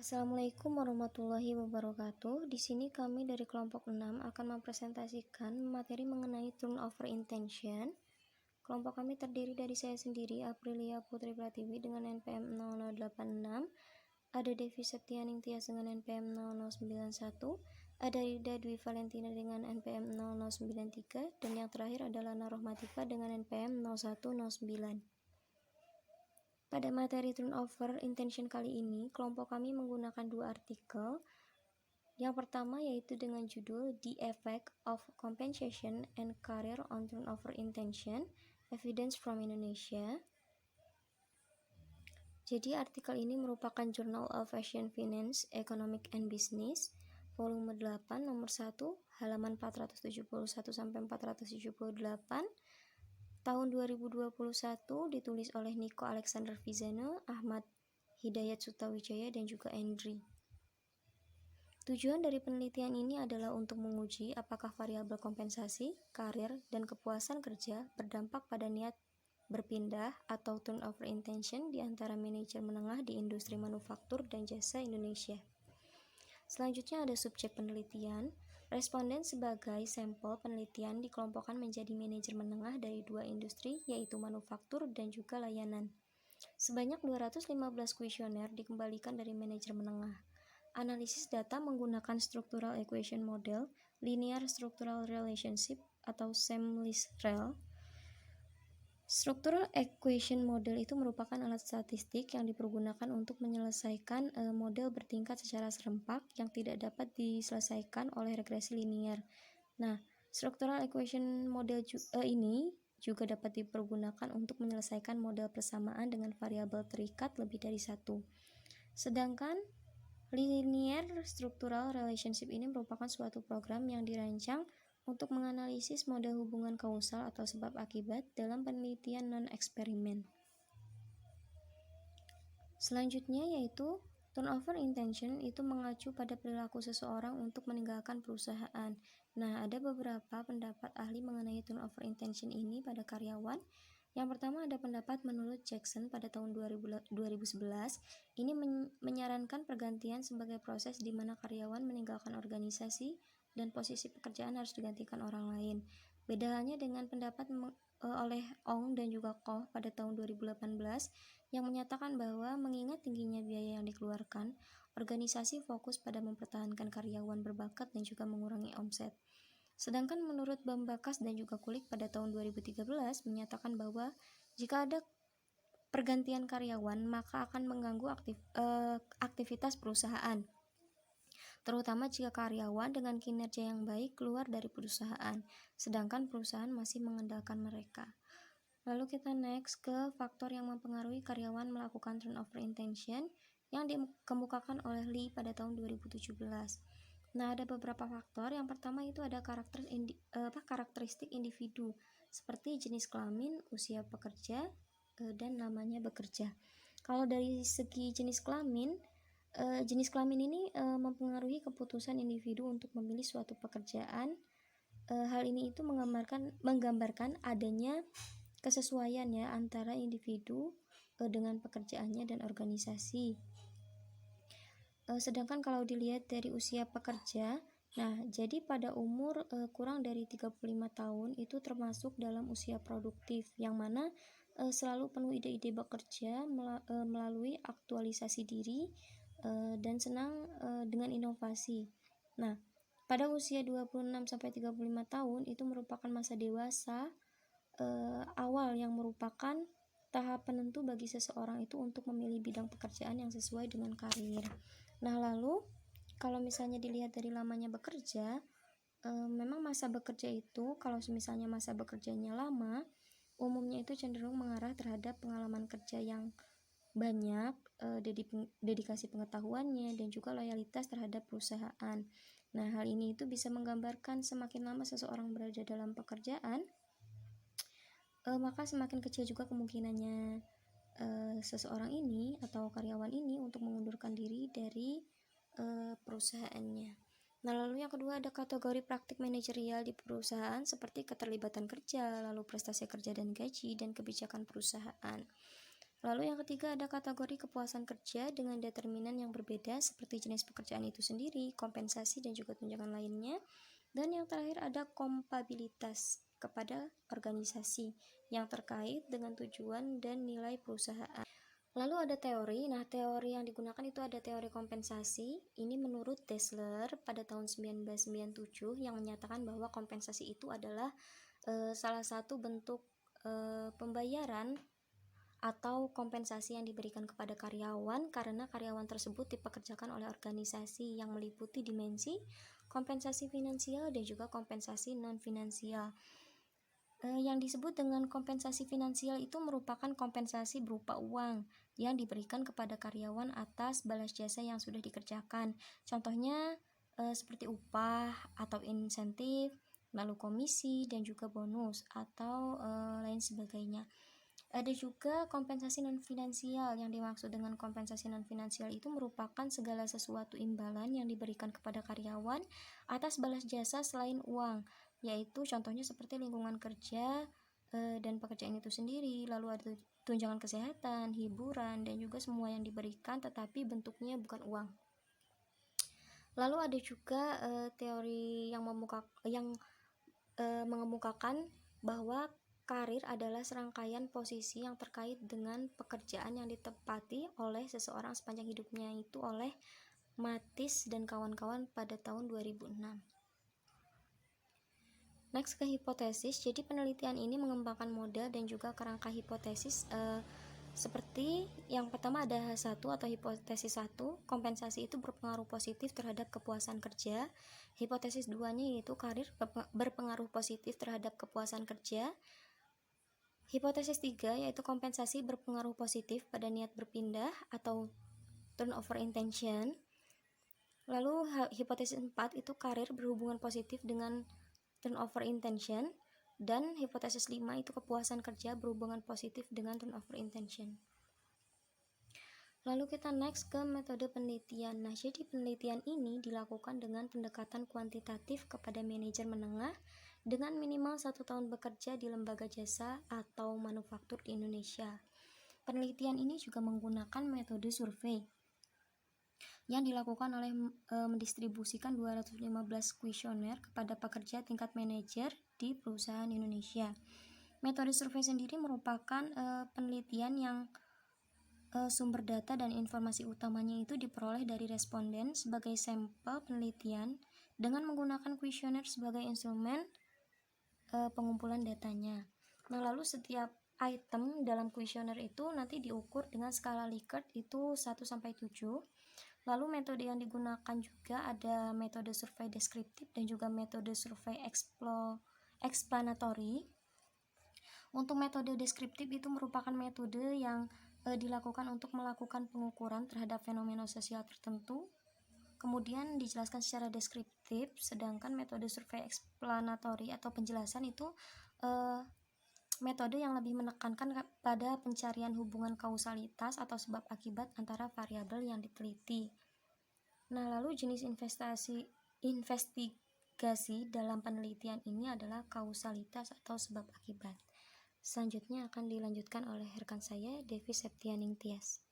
Assalamualaikum warahmatullahi wabarakatuh. Di sini kami dari kelompok 6 akan mempresentasikan materi mengenai turnover intention. Kelompok kami terdiri dari saya sendiri, Aprilia Putri Pratiwi dengan NPM 0086, ada Devi Septianing Tias dengan NPM 0091, ada Rida Dwi Valentina dengan NPM 0093, dan yang terakhir adalah Narohmatika dengan NPM 0109. Pada materi turnover intention kali ini, kelompok kami menggunakan dua artikel. Yang pertama yaitu dengan judul The Effect of Compensation and Career on Turnover Intention, Evidence from Indonesia. Jadi artikel ini merupakan Journal of Asian Finance, Economic and Business, volume 8, nomor 1, halaman 471 sampai 478. Tahun 2021 ditulis oleh Niko Alexander Vizano, Ahmad Hidayat Sutawijaya, dan juga Andri. Tujuan dari penelitian ini adalah untuk menguji apakah variabel kompensasi, karir, dan kepuasan kerja berdampak pada niat berpindah atau turnover intention di antara manajer menengah di industri manufaktur dan jasa Indonesia. Selanjutnya ada subjek penelitian. Responden sebagai sampel penelitian dikelompokkan menjadi manajer menengah dari dua industri, yaitu manufaktur dan juga layanan. Sebanyak 215 kuesioner dikembalikan dari manajer menengah. Analisis data menggunakan Structural Equation Model, Linear Structural Relationship atau SEM-LISREL. Structural Equation Model itu merupakan alat statistik yang dipergunakan untuk menyelesaikan model bertingkat secara serempak yang tidak dapat diselesaikan oleh regresi linear. Nah, Structural Equation Model ini juga dapat dipergunakan untuk menyelesaikan model persamaan dengan variabel terikat lebih dari satu. Sedangkan Linear Structural Relationship ini merupakan suatu program yang dirancang untuk menganalisis model hubungan kausal atau sebab akibat dalam penelitian non-eksperimen. Selanjutnya yaitu turnover intention itu mengacu pada perilaku seseorang untuk meninggalkan perusahaan. Nah, ada beberapa pendapat ahli mengenai turnover intention ini pada karyawan. Yang pertama ada pendapat menurut Jackson pada tahun 2011, ini menyarankan pergantian sebagai proses di mana karyawan meninggalkan organisasi dan posisi pekerjaan harus digantikan orang lain. Beda halnya dengan pendapat oleh Ong dan juga Koh pada tahun 2018 yang menyatakan bahwa mengingat tingginya biaya yang dikeluarkan, organisasi fokus pada mempertahankan karyawan berbakat dan juga mengurangi omset. Sedangkan menurut Bambakas dan juga Kulik pada tahun 2013 menyatakan bahwa jika ada pergantian karyawan maka akan mengganggu aktivitas perusahaan, terutama jika karyawan dengan kinerja yang baik keluar dari perusahaan, sedangkan perusahaan masih mengandalkan mereka. Lalu kita next ke faktor yang mempengaruhi karyawan melakukan turnover intention yang dikemukakan oleh Lee pada tahun 2017. Nah, ada beberapa faktor. Yang pertama itu ada karakteristik individu seperti jenis kelamin, usia pekerja, dan namanya bekerja. Kalau dari segi jenis kelamin ini mempengaruhi keputusan individu untuk memilih suatu pekerjaan. Hal ini itu menggambarkan adanya kesesuaian ya antara individu dengan pekerjaannya dan organisasi. Sedangkan kalau dilihat dari usia pekerja, nah jadi pada umur kurang dari 35 tahun itu termasuk dalam usia produktif, yang mana selalu penuh ide-ide bekerja melalui aktualisasi diri dan senang dengan inovasi. Nah, pada usia 26-35 tahun itu merupakan masa dewasa awal yang merupakan tahap penentu bagi seseorang itu untuk memilih bidang pekerjaan yang sesuai dengan karir. Nah, lalu kalau misalnya dilihat dari lamanya bekerja, memang masa bekerja itu kalau misalnya masa bekerjanya lama, umumnya itu cenderung mengarah terhadap pengalaman kerja yang banyak, dedikasi pengetahuannya, dan juga loyalitas terhadap perusahaan. Nah, hal ini itu bisa menggambarkan semakin lama seseorang berada dalam pekerjaan, maka semakin kecil juga kemungkinannya seseorang ini atau karyawan ini untuk mengundurkan diri dari perusahaannya. Nah, lalu yang kedua ada kategori praktik manajerial di perusahaan seperti keterlibatan kerja, lalu prestasi kerja dan gaji, dan kebijakan perusahaan. Lalu yang ketiga ada kategori kepuasan kerja dengan determinan yang berbeda seperti jenis pekerjaan itu sendiri, kompensasi dan juga tunjangan lainnya. Dan yang terakhir ada kompabilitas kepada organisasi yang terkait dengan tujuan dan nilai perusahaan. Lalu ada teori. Nah, teori yang digunakan itu ada teori kompensasi. Ini menurut Dassler pada tahun 1997 yang menyatakan bahwa kompensasi itu adalah salah satu bentuk pembayaran atau kompensasi yang diberikan kepada karyawan karena karyawan tersebut dipekerjakan oleh organisasi yang meliputi dimensi kompensasi finansial dan juga kompensasi non-finansial. Yang disebut dengan kompensasi finansial itu merupakan kompensasi berupa uang yang diberikan kepada karyawan atas balas jasa yang sudah dikerjakan. Contohnya seperti upah atau insentif, lalu komisi dan juga bonus atau lain sebagainya. Ada juga kompensasi non-finansial. Yang dimaksud dengan kompensasi non-finansial itu merupakan segala sesuatu imbalan yang diberikan kepada karyawan atas balas jasa selain uang, yaitu contohnya seperti lingkungan kerja dan pekerjaan itu sendiri, lalu ada tunjangan kesehatan, hiburan, dan juga semua yang diberikan tetapi bentuknya bukan uang. Lalu ada juga teori yang mengemukakan bahwa karir adalah serangkaian posisi yang terkait dengan pekerjaan yang ditepati oleh seseorang sepanjang hidupnya, itu oleh Matis dan kawan-kawan pada tahun 2006. Next ke hipotesis. Jadi penelitian ini mengembangkan model dan juga kerangka hipotesis seperti yang pertama ada H1 atau hipotesis 1, kompensasi itu berpengaruh positif terhadap kepuasan kerja. Hipotesis 2-nya yaitu karir berpengaruh positif terhadap kepuasan kerja. Hipotesis 3 yaitu kompensasi berpengaruh positif pada niat berpindah atau turnover intention. Lalu hipotesis 4 itu karir berhubungan positif dengan turnover intention. Dan hipotesis 5 itu kepuasan kerja berhubungan positif dengan turnover intention. Lalu kita next ke metode penelitian. Nah, jadi penelitian ini dilakukan dengan pendekatan kuantitatif kepada manajer menengah dengan minimal 1 tahun bekerja di lembaga jasa atau manufaktur di Indonesia. Penelitian ini juga menggunakan metode survei yang dilakukan oleh mendistribusikan 215 kuesioner kepada pekerja tingkat manajer di perusahaan Indonesia. Metode survei sendiri merupakan penelitian yang sumber data dan informasi utamanya itu diperoleh dari responden sebagai sampel penelitian dengan menggunakan kuesioner sebagai instrumen pengumpulan datanya. Nah, lalu setiap item dalam kuesioner itu nanti diukur dengan skala Likert itu 1-7. Lalu metode yang digunakan juga ada metode survei deskriptif dan juga metode survei explanatory. Untuk metode deskriptif itu merupakan metode yang dilakukan untuk melakukan pengukuran terhadap fenomena sosial tertentu, kemudian dijelaskan secara deskriptif, sedangkan metode survei explanatory atau penjelasan itu metode yang lebih menekankan pada pencarian hubungan kausalitas atau sebab akibat antara variabel yang diteliti. Nah, lalu jenis investigasi dalam penelitian ini adalah kausalitas atau sebab akibat. Selanjutnya akan dilanjutkan oleh rekan saya, Devi Septianing Tias.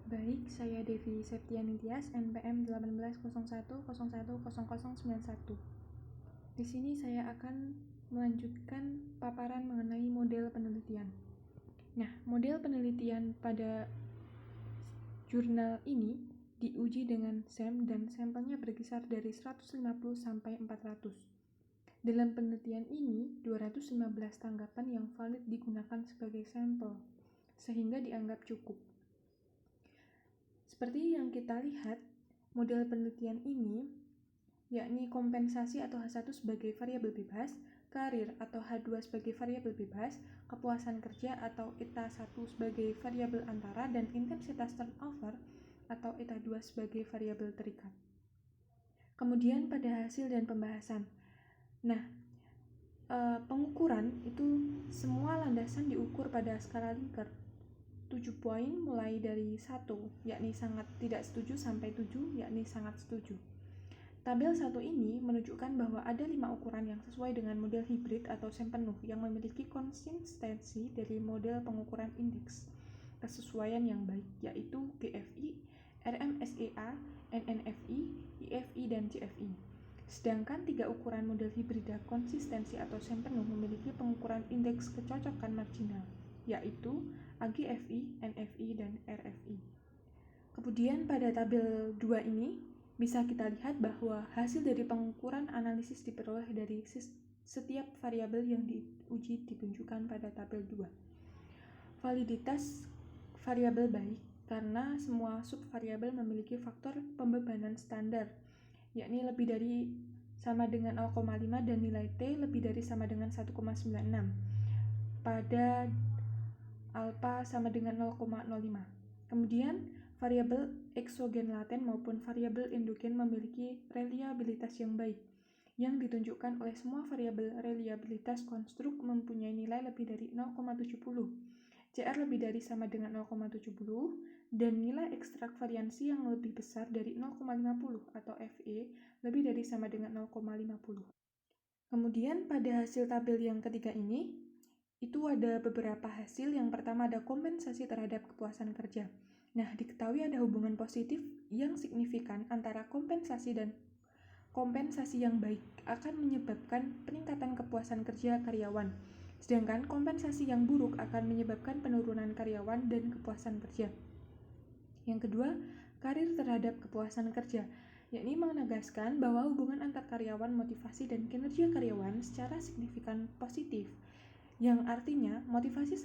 Baik, saya Devi Septianing Tias, NPM 1801010091. Di sini saya akan melanjutkan paparan mengenai model penelitian. Nah, model penelitian pada jurnal ini diuji dengan SAM dan sampelnya berkisar dari 150 sampai 400. Dalam penelitian ini, 215 tanggapan yang valid digunakan sebagai sampel, sehingga dianggap cukup. Seperti yang kita lihat, model penelitian ini, yakni kompensasi atau H1 sebagai variabel bebas, karir atau H2 sebagai variabel bebas, kepuasan kerja atau eta 1 sebagai variabel antara, dan intensitas turnover atau eta 2 sebagai variabel terikat. Kemudian pada hasil dan pembahasan. Nah, pengukuran itu semua landasan diukur pada skala Likert. 7 poin mulai dari 1, yakni sangat tidak setuju, sampai 7, yakni sangat setuju. Tabel 1 ini menunjukkan bahwa ada 5 ukuran yang sesuai dengan model hibrid atau SEM penuh yang memiliki konsistensi dari model pengukuran indeks kesesuaian yang baik, yaitu GFI, RMSEA, NNFI, IFI, dan CFI. Sedangkan 3 ukuran model hibrida konsistensi atau SEM penuh memiliki pengukuran indeks kecocokan marginal, yaitu AGFI, NFI, dan RFI. Kemudian pada tabel 2 ini, bisa kita lihat bahwa hasil dari pengukuran analisis diperoleh dari setiap variabel yang diuji ditunjukkan pada tabel 2. Validitas variabel baik karena semua subvariabel memiliki faktor pembebanan standar, yakni lebih dari sama dengan 0,5 dan nilai T lebih dari sama dengan 1,96 pada alpha sama dengan 0,05. Kemudian variabel eksogen laten maupun variabel endogen memiliki reliabilitas yang baik, yang ditunjukkan oleh semua variabel reliabilitas konstruk mempunyai nilai lebih dari 0,70, CR lebih dari sama dengan 0,70, dan nilai ekstrak variansi yang lebih besar dari 0,50 atau FE lebih dari sama dengan 0,50. Kemudian pada hasil tabel yang ketiga ini, itu ada beberapa hasil. Yang pertama ada kompensasi terhadap kepuasan kerja. Nah, diketahui ada hubungan positif yang signifikan antara kompensasi dan kompensasi yang baik akan menyebabkan peningkatan kepuasan kerja karyawan. Sedangkan kompensasi yang buruk akan menyebabkan penurunan karyawan dan kepuasan kerja. Yang kedua, karir terhadap kepuasan kerja, yakni menegaskan bahwa hubungan antar karyawan, motivasi, dan kinerja karyawan secara signifikan positif, yang artinya motivasi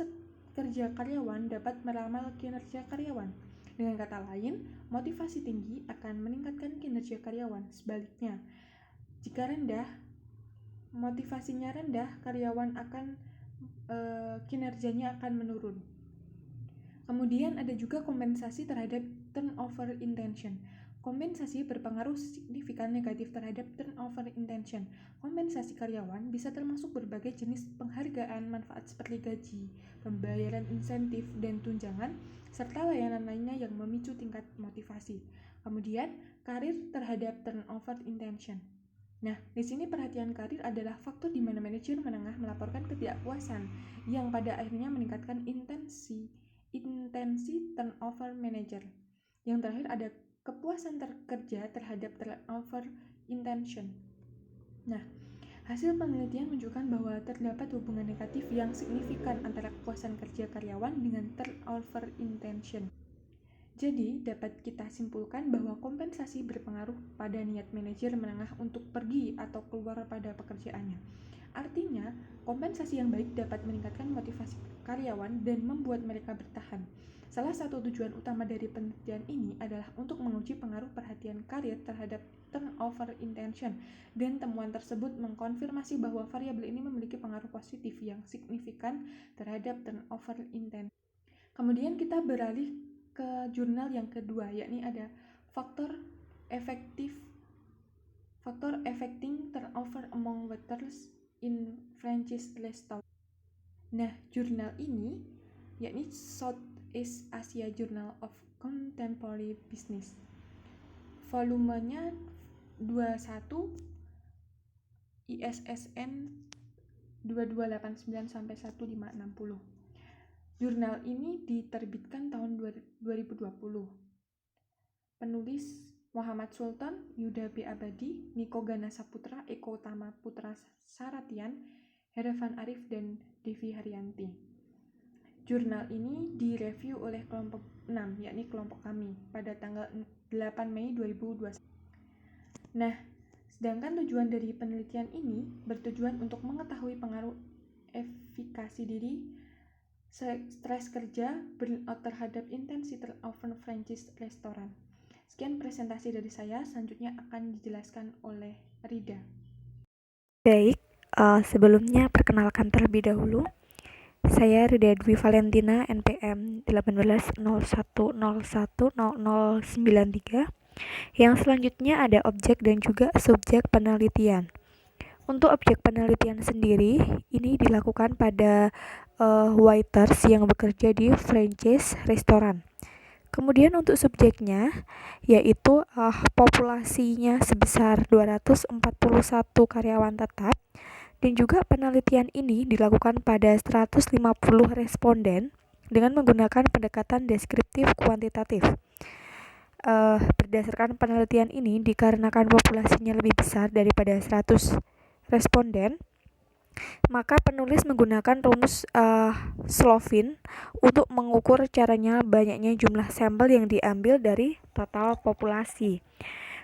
kerja karyawan dapat meramal kinerja karyawan. Dengan kata lain, motivasi tinggi akan meningkatkan kinerja karyawan. Sebaliknya, jika rendah, motivasinya rendah, karyawan akan kinerjanya akan menurun. Kemudian ada juga kompensasi terhadap turnover intention. Kompensasi berpengaruh signifikan negatif terhadap turnover intention. Kompensasi karyawan bisa termasuk berbagai jenis penghargaan manfaat seperti gaji, pembayaran insentif, dan tunjangan, serta layanan lainnya yang memicu tingkat motivasi. Kemudian, karir terhadap turnover intention. Nah, di sini perhatian karir adalah faktor di mana manajer menengah melaporkan ketidakpuasan yang pada akhirnya meningkatkan intensi turnover manager. Yang terakhir ada kepuasan kerja terhadap turnover intention. Nah, hasil penelitian menunjukkan bahwa terdapat hubungan negatif yang signifikan antara kepuasan kerja karyawan dengan turnover intention. Jadi, dapat kita simpulkan bahwa kompensasi berpengaruh pada niat manajer menengah untuk pergi atau keluar pada pekerjaannya. Artinya, kompensasi yang baik dapat meningkatkan motivasi karyawan dan membuat mereka bertahan. Salah satu tujuan utama dari penelitian ini adalah untuk menguji pengaruh perhatian karir terhadap turnover intention, dan temuan tersebut mengkonfirmasi bahwa variabel ini memiliki pengaruh positif yang signifikan terhadap turnover intention. Kemudian kita beralih ke jurnal yang kedua, yakni ada faktor affecting turnover among workers in franchise restaurant. Nah, jurnal ini yakni Southeast Asia Journal of Contemporary Business. Volumenya 21 ISSN 2289 sampai 1560. Jurnal ini diterbitkan tahun 2020. Penulis Muhammad Sultan, Yuda B. Abadi, Niko Ganasa Putra, Eko Tama Putra Saratian, Herevan Arif, dan Devi Haryanti. Jurnal ini direview oleh kelompok 6, yakni kelompok kami, pada tanggal 8 Mei 2021. Nah, sedangkan tujuan dari penelitian ini bertujuan untuk mengetahui pengaruh efikasi diri, stres kerja, burnout terhadap intensi turnover franchise restoran. Sekian presentasi dari saya, selanjutnya akan dijelaskan oleh Rida. Baik, sebelumnya perkenalkan terlebih dahulu. Saya Rida Dwi Valentina, NPM 1801010093. Yang selanjutnya ada objek dan juga subjek penelitian. Untuk objek penelitian sendiri, ini dilakukan pada waiters yang bekerja di franchise restoran. Kemudian untuk subjeknya yaitu populasinya sebesar 241 karyawan tetap, dan juga penelitian ini dilakukan pada 150 responden dengan menggunakan pendekatan deskriptif kuantitatif. Berdasarkan penelitian ini, dikarenakan populasinya lebih besar daripada 100 responden, maka penulis menggunakan rumus Slovin untuk mengukur caranya banyaknya jumlah sampel yang diambil dari total populasi.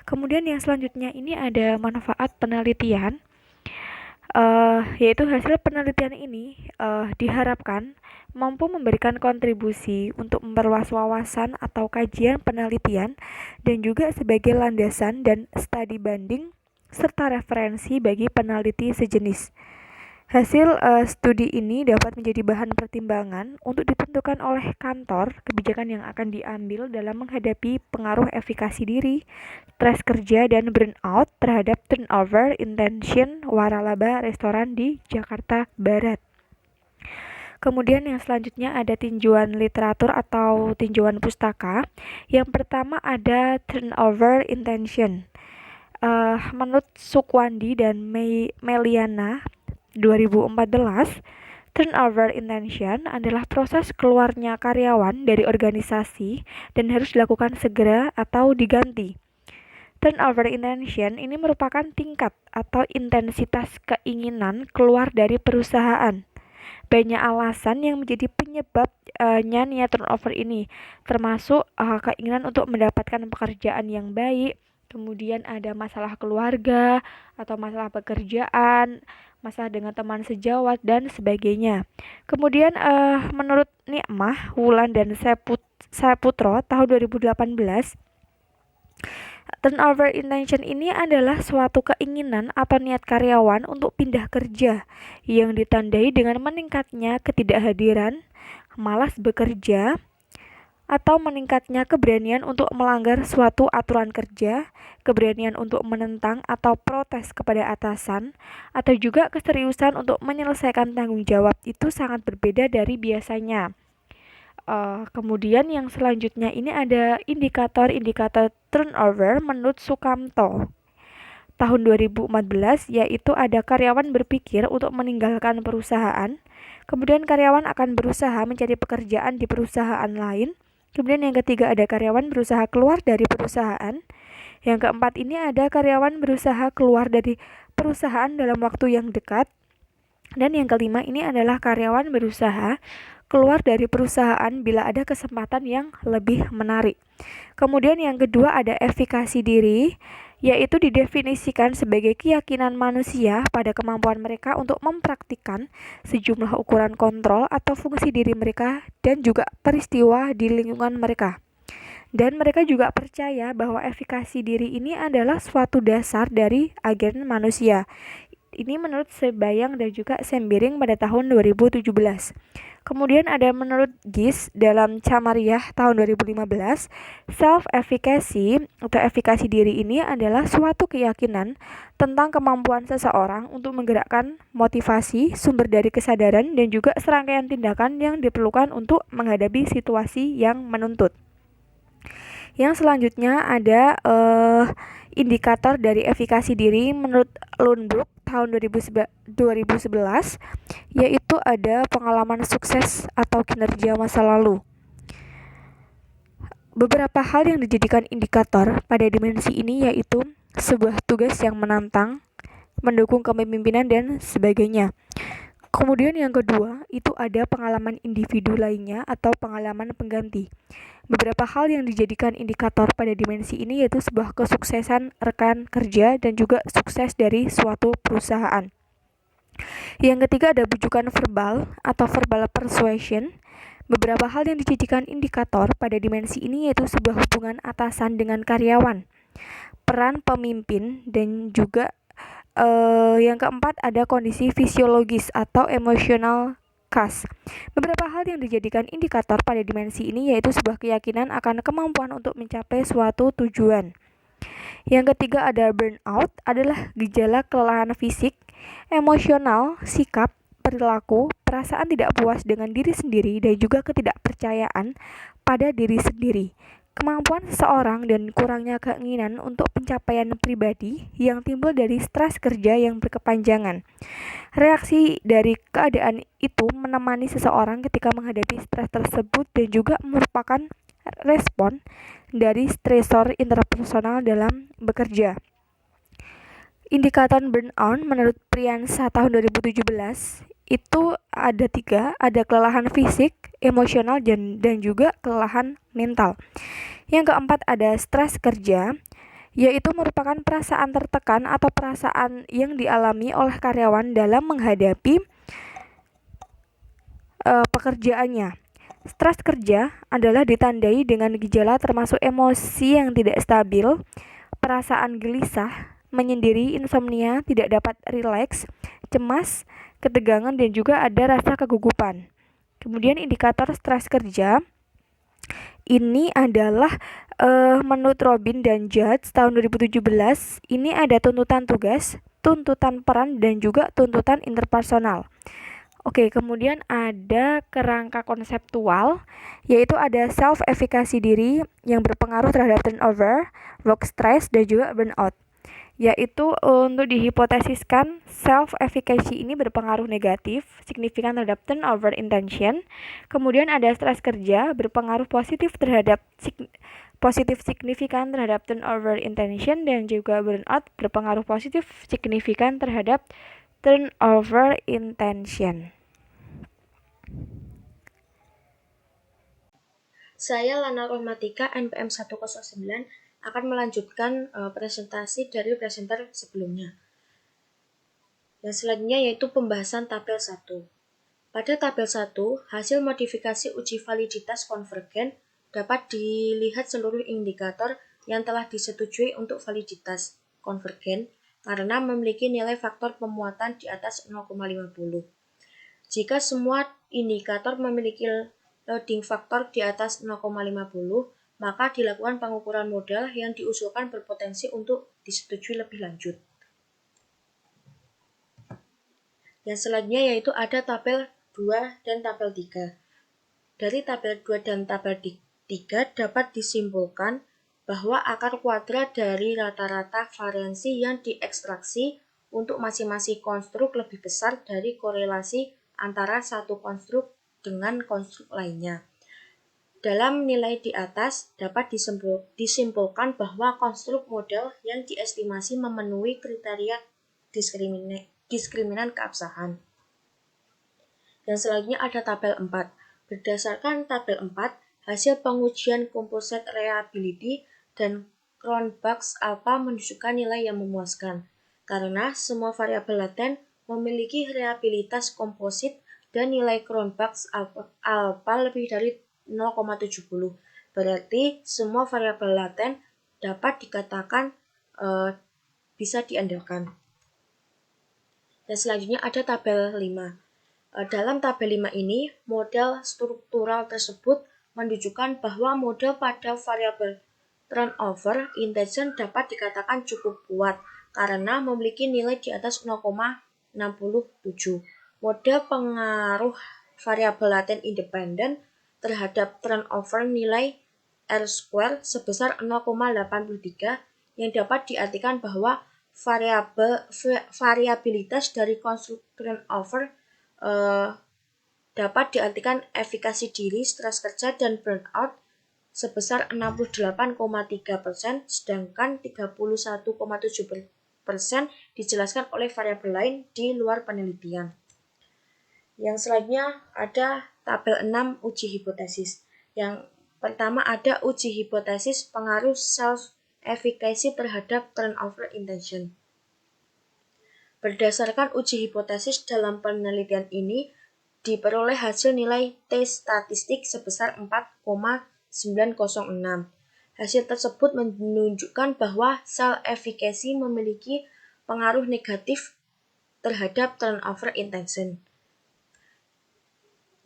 Kemudian yang selanjutnya ini ada manfaat penelitian, yaitu hasil penelitian ini diharapkan mampu memberikan kontribusi untuk memperluas wawasan atau kajian penelitian dan juga sebagai landasan dan studi banding serta referensi bagi peneliti sejenis. Hasil studi ini dapat menjadi bahan pertimbangan untuk ditentukan oleh kantor kebijakan yang akan diambil dalam menghadapi pengaruh efikasi diri, stres kerja, dan burnout terhadap turnover intention waralaba restoran di Jakarta Barat. Kemudian yang selanjutnya ada tinjauan literatur atau tinjauan pustaka. Yang pertama ada turnover intention. Menurut Sukwandi dan Meliana 2014, turnover intention adalah proses keluarnya karyawan dari organisasi dan harus dilakukan segera atau diganti. Turnover intention ini merupakan tingkat atau intensitas keinginan keluar dari perusahaan. Banyak alasan yang menjadi penyebabnya turnover ini, termasuk keinginan untuk mendapatkan pekerjaan yang baik, kemudian ada masalah keluarga atau masalah pekerjaan, masalah dengan teman sejawat, dan sebagainya. Kemudian menurut Nikmah, Wulan, dan Saputro tahun 2018, turnover intention ini adalah suatu keinginan atau niat karyawan untuk pindah kerja yang ditandai dengan meningkatnya ketidakhadiran, malas bekerja, atau meningkatnya keberanian untuk melanggar suatu aturan kerja, keberanian untuk menentang atau protes kepada atasan, atau juga keseriusan untuk menyelesaikan tanggung jawab. Itu sangat berbeda dari biasanya. Kemudian yang selanjutnya ini ada indikator-indikator turnover menurut Sukamto tahun 2014, yaitu ada karyawan berpikir untuk meninggalkan perusahaan, kemudian karyawan akan berusaha mencari pekerjaan di perusahaan lain, kemudian yang ketiga ada karyawan berusaha keluar dari perusahaan, yang keempat ini ada karyawan berusaha keluar dari perusahaan dalam waktu yang dekat, dan yang kelima ini adalah karyawan berusaha keluar dari perusahaan bila ada kesempatan yang lebih menarik. Kemudian yang kedua ada efikasi diri, yaitu didefinisikan sebagai keyakinan manusia pada kemampuan mereka untuk mempraktikkan sejumlah ukuran kontrol atau fungsi diri mereka dan juga peristiwa di lingkungan mereka. Dan mereka juga percaya bahwa efikasi diri ini adalah suatu dasar dari agen manusia. Ini menurut Sebayang dan juga Sembiring pada tahun 2017. Kemudian ada menurut Gis dalam Camariah tahun 2015, self-efficacy atau efikasi diri ini adalah suatu keyakinan tentang kemampuan seseorang untuk menggerakkan motivasi, sumber dari kesadaran, dan juga serangkaian tindakan yang diperlukan untuk menghadapi situasi yang menuntut. Yang selanjutnya ada indikator dari efikasi diri menurut Lundbrook tahun 2011, yaitu ada pengalaman sukses atau kinerja masa lalu. Beberapa hal yang dijadikan indikator pada dimensi ini yaitu sebuah tugas yang menantang, mendukung kepemimpinan, dan sebagainya. Kemudian yang kedua, itu ada pengalaman individu lainnya atau pengalaman pengganti. Beberapa hal yang dijadikan indikator pada dimensi ini yaitu sebuah kesuksesan rekan kerja dan juga sukses dari suatu perusahaan. Yang ketiga ada bujukan verbal atau verbal persuasion. Beberapa hal yang dijadikan indikator pada dimensi ini yaitu sebuah hubungan atasan dengan karyawan, peran pemimpin, dan juga yang keempat ada kondisi fisiologis atau emotional cause. Beberapa hal yang dijadikan indikator pada dimensi ini yaitu sebuah keyakinan akan kemampuan untuk mencapai suatu tujuan. Yang ketiga ada burnout, adalah gejala kelelahan fisik, emosional, sikap, perilaku, perasaan tidak puas dengan diri sendiri, dan juga ketidakpercayaan pada diri sendiri. Kemampuan seseorang dan kurangnya keinginan untuk pencapaian pribadi yang timbul dari stres kerja yang berkepanjangan. Reaksi dari keadaan itu menemani seseorang ketika menghadapi stres tersebut dan juga merupakan respon dari stresor interpersonal dalam bekerja. Indikator burnout menurut Priyansa tahun 2017 itu ada 3, ada kelelahan fisik, emosional, dan juga kelelahan mental. Yang keempat ada stres kerja, yaitu merupakan perasaan tertekan atau perasaan yang dialami oleh karyawan dalam menghadapi pekerjaannya. Stres kerja adalah ditandai dengan gejala termasuk emosi yang tidak stabil, perasaan gelisah, menyendiri, insomnia, tidak dapat rileks, cemas, ketegangan, dan juga ada rasa kegugupan. Kemudian indikator stres kerja ini adalah menurut Robin dan Judge tahun 2017, ini ada tuntutan tugas, tuntutan peran, dan juga tuntutan interpersonal. Oke, kemudian ada kerangka konseptual, yaitu ada self-efikasi diri yang berpengaruh terhadap turnover, work stress, dan juga burnout. Yaitu untuk dihipotesiskan self-efficacy ini berpengaruh negatif signifikan terhadap turnover intention. Kemudian ada stres kerja berpengaruh positif signifikan terhadap turnover intention, dan juga burnout berpengaruh positif signifikan terhadap turnover intention. Saya Lana Rohmatika NPM 109 akan melanjutkan presentasi dari presenter sebelumnya. Yang selanjutnya yaitu pembahasan tabel 1. Pada tabel 1, hasil modifikasi uji validitas konvergen dapat dilihat seluruh indikator yang telah disetujui untuk validitas konvergen karena memiliki nilai faktor pemuatan di atas 0,50. Jika semua indikator memiliki loading faktor di atas 0,50, maka dilakukan pengukuran modal yang diusulkan berpotensi untuk disetujui lebih lanjut. Yang selanjutnya yaitu ada tabel 2 dan tabel 3. Dari tabel 2 dan tabel 3 dapat disimpulkan bahwa akar kuadrat dari rata-rata variansi yang diekstraksi untuk masing-masing konstruk lebih besar dari korelasi antara satu konstruk dengan konstruk lainnya. Dalam nilai di atas dapat disimpulkan bahwa konstruk model yang diestimasi memenuhi kriteria diskriminan keabsahan. Yang selanjutnya ada tabel 4. Berdasarkan tabel 4, hasil pengujian composite reliability dan Cronbach's alpha menunjukkan nilai yang memuaskan, karena semua variabel laten memiliki reliabilitas komposit dan nilai Cronbach's alpha lebih dari 0,70. Berarti semua variabel laten dapat dikatakan bisa diandalkan. Dan selanjutnya ada tabel 5. Dalam tabel 5 ini, model struktural tersebut menunjukkan bahwa model pada variabel turnover intention dapat dikatakan cukup kuat karena memiliki nilai di atas 0,67. Model pengaruh variabel laten independen terhadap turnover nilai R² sebesar 0,83 yang dapat diartikan bahwa variabilitas dari konstruk turnover dapat diartikan efikasi diri, stres kerja, dan burnout sebesar 68,3%, sedangkan 31,7% dijelaskan oleh variabel lain di luar penelitian. Yang selanjutnya ada tabel 6 uji hipotesis. Yang pertama ada uji hipotesis pengaruh self-efficacy terhadap turnover intention. Berdasarkan uji hipotesis dalam penelitian ini, diperoleh hasil nilai T statistik sebesar 4,906. Hasil tersebut menunjukkan bahwa self-efficacy memiliki pengaruh negatif terhadap turnover intention.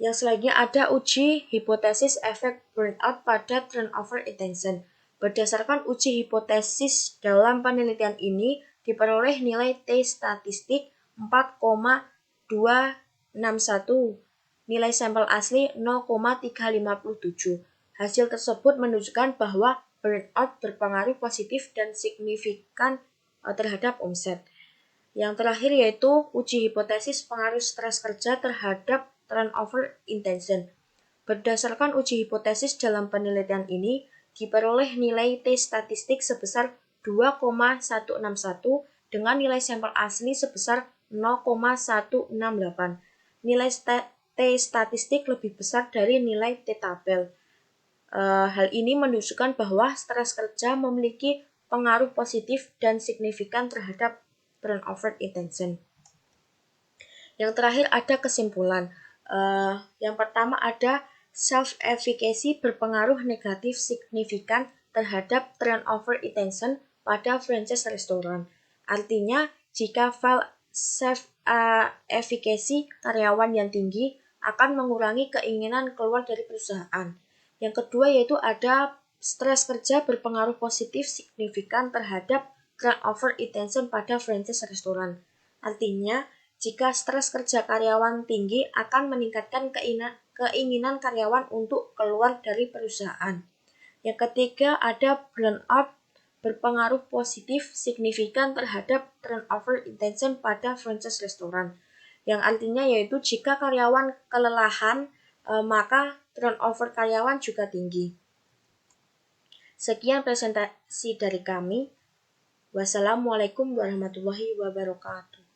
Yang selanjutnya ada uji hipotesis efek burnout pada turnover intention. Berdasarkan uji hipotesis dalam penelitian ini, diperoleh nilai T statistik 4,2 nilai sampel asli 0,357. Hasil tersebut menunjukkan bahwa burnout berpengaruh positif dan signifikan terhadap omset. Yang terakhir yaitu uji hipotesis pengaruh stres kerja terhadap turnover intention. Berdasarkan uji hipotesis dalam penelitian ini, diperoleh nilai T statistik sebesar 2,161 dengan nilai sampel asli sebesar 0,168. Nilai T statistik lebih besar dari nilai T tabel. Hal ini menunjukkan bahwa stres kerja memiliki pengaruh positif dan signifikan terhadap turnover intention. Yang terakhir ada kesimpulan. Yang pertama ada self-efficacy berpengaruh negatif signifikan terhadap turnover intention pada franchise restoran. Artinya, jika self-efficacy karyawan yang tinggi akan mengurangi keinginan keluar dari perusahaan. Yang kedua yaitu ada stres kerja berpengaruh positif signifikan terhadap turnover intention pada franchise restoran. Artinya, jika stres kerja karyawan tinggi akan meningkatkan keinginan karyawan untuk keluar dari perusahaan. Yang ketiga ada burnout berpengaruh positif signifikan terhadap turnover intention pada franchise restoran. Yang artinya yaitu jika karyawan kelelahan, maka turnover karyawan juga tinggi. Sekian presentasi dari kami. Wassalamualaikum warahmatullahi wabarakatuh.